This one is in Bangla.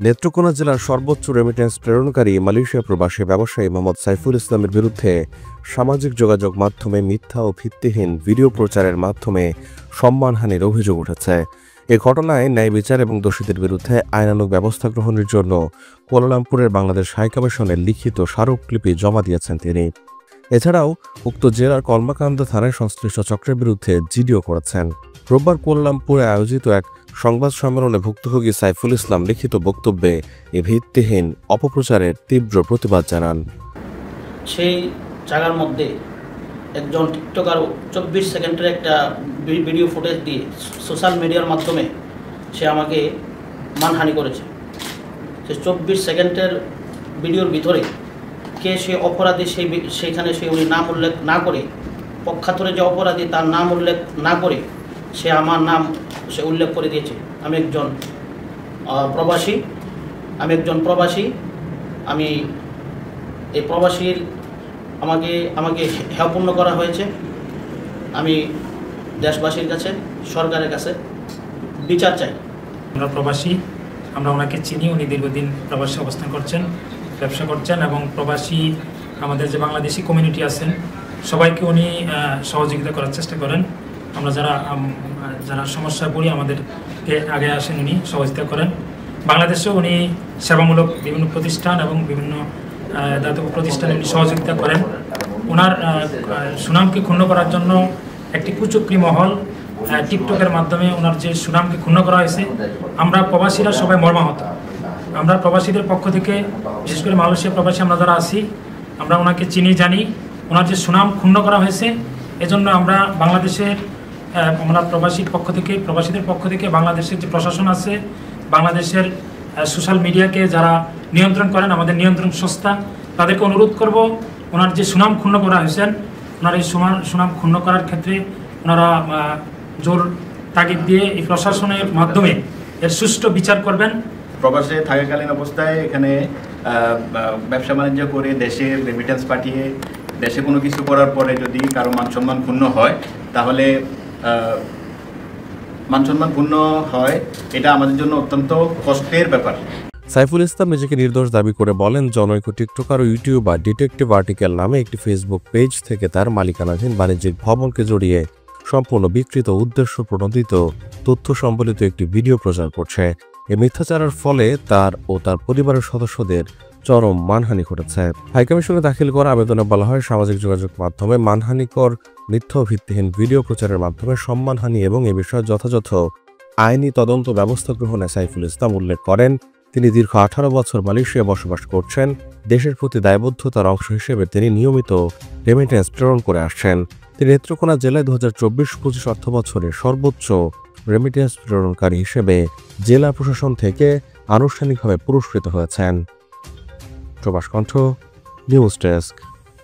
নেত্রকোনা জেলার সর্বোচ্চ রেমিটেন্স প্রেরণকারী মালয়েশিয়া প্রবাসী ব্যবসায়ী মোহাম্মদ সাইফুল ইসলামের বিরুদ্ধে সামাজিক যোগাযোগ মাধ্যমে মিথ্যা ও ভিত্তিহীন ভিডিও প্রচারের মাধ্যমে সম্মানহানির অভিযোগ উঠেছে। এ ঘটনায় ন্যায় বিচার এবং দোষীদের বিরুদ্ধে আইনানুগ ব্যবস্থা গ্রহণের জন্য কুয়ালালামপুরের বাংলাদেশ হাইকমিশনে লিখিত স্মারকলিপি জমা দিয়েছেন তিনি। এছাড়াও উক্ত জেলার কলমাকান্দা থানায় সংশ্লিষ্ট চক্রের বিরুদ্ধে জিডিও করেছেন। রোববার কুয়ালালামপুরে আয়োজিত এক সংবাদ সম্মেলনে ভুক্তভোগী সাইফুল ইসলাম লিখিত বক্তব্যে এ ভিত্তিহীন অপপ্রচারের তীব্র প্রতিবাদ জানান। সেই জায়গার মধ্যে একজন টিকটকার 24 সেকেন্ডের একটা ভিডিও ফুটেজ দিয়ে সোশ্যাল মিডিয়ার মাধ্যমে সে আমাকে মানহানি করেছে। সে 24 সেকেন্ডের ভিডিওর ভিতরে কে সে অপরাধী সেইখানে সে উনি নাম উল্লেখ না করে, পক্ষান্তরে যে অপরাধী তার নাম উল্লেখ না করে সে আমার নাম সে উল্লেখ করে দিয়েছে। আমি একজন প্রবাসী। আমি এই প্রবাসীর আমাকে হেয়পূর্ণ করা হয়েছে। আমি দেশবাসীর কাছে, সরকারের কাছে বিচার চাই। আমরা প্রবাসী, আমরা ওনাকে চিনি। উনি দীর্ঘদিন প্রবাসী অবস্থান করছেন, ব্যবসা করছেন এবং প্রবাসী আমাদের যে বাংলাদেশি কমিউনিটি আছেন সবাইকে উনি সহযোগিতা করার চেষ্টা করেন। আমরা যারা সমস্যায় পড়ি আমাদেরকে আগে আসেন, উনি সহযোগিতা করেন। বাংলাদেশেও উনি সেবামূলক বিভিন্ন প্রতিষ্ঠান এবং বিভিন্ন দাতব্য প্রতিষ্ঠানে উনি সহযোগিতা করেন। ওনার সুনামকে ক্ষুণ্ণ করার জন্য একটি কুচক্রী মহল টিকটকের মাধ্যমে ওনার যে সুনামকে ক্ষুণ্ণ করা হয়েছে, আমরা প্রবাসীরা সবাই মর্মাহত। আমরা প্রবাসীদের পক্ষ থেকে, বিশেষ করে মালয়েশিয়া প্রবাসী আমরা যারা আছি, আমরা ওনাকে চিনি, জানি। ওনার যে সুনাম ক্ষুণ্ণ করা হয়েছে, এজন্য আমরা প্রবাসীদের পক্ষ থেকে বাংলাদেশের যে প্রশাসন আছে, বাংলাদেশের সোশ্যাল মিডিয়াকে যারা নিয়ন্ত্রণ করেন, আমাদের নিয়ন্ত্রণ সংস্থা, তাদেরকে অনুরোধ করব ওনার যে সুনাম ক্ষুণ্ণ করা হয়েছেন, ওনার এই সুনাম ক্ষুণ্ণ করার ক্ষেত্রে ওনারা জোর তাগিদ দিয়ে এই প্রশাসনের মাধ্যমে এর সুষ্ঠু বিচার করবেন। প্রবাসে থাকাকালীন অবস্থায় এখানে ব্যবসা বাণিজ্য করে দেশে রেমিটেন্স পাঠিয়ে দেশে কোনো কিছু করার পরে যদি কারো মানসম্মান ক্ষুণ্ণ হয়, তাহলে মানসম্মান ক্ষুণ্ণ হয়, এটা আমাদের জন্য অত্যন্ত কষ্টের ব্যাপার। সাইফুল ইসলাম নিজেকে নির্দোষ দাবি করে বলেন, জনৈক টিকটকার ও ইউটিউবার ডিটেকটিভ আর্টিকেল নামে একটি ফেসবুক পেজ থেকে তার মালিকানাধীন বাণিজ্যিক ভবনকে জড়িয়ে সম্পূর্ণ বিকৃত উদ্দেশ্য প্রণোদিত তথ্য সম্বলিত একটি ভিডিও প্রচার করছে। এই মিথ্যাচারের ফলে তার ও তার পরিবারের সদস্যদের চরম মানহানি ঘটেছে। হাইকমিশনে দাখিল করা আবেদনে বলা হয়, সামাজিক যোগাযোগ মাধ্যমে মানহানিকর মিথ্যা ও ভিত্তিহীন ভিডিও প্রচারের মাধ্যমে সম্মানহানি এবং এ বিষয়ে যথাযথ আইনি তদন্ত ব্যবস্থা গ্রহণে সাইফুল ইসলাম উল্লেখ করেন, তিনি দীর্ঘ 18 বছর মালয়েশিয়া বসবাস করছেন। দেশের প্রতি দায়বদ্ধতার অংশ হিসেবে তিনি নিয়মিত রেমিটেন্স প্রেরণ করে আসছেন। তিনি নেত্রকোনা জেলায় 2024-25 অর্থ বছরে সর্বোচ্চ রেমিটেন্স প্রেরণকারী হিসেবে জেলা প্রশাসন থেকে আনুষ্ঠানিকভাবে পুরস্কৃত হয়েছেন। প্রবাস কণ্ঠ, নিউজ ডেস্ক।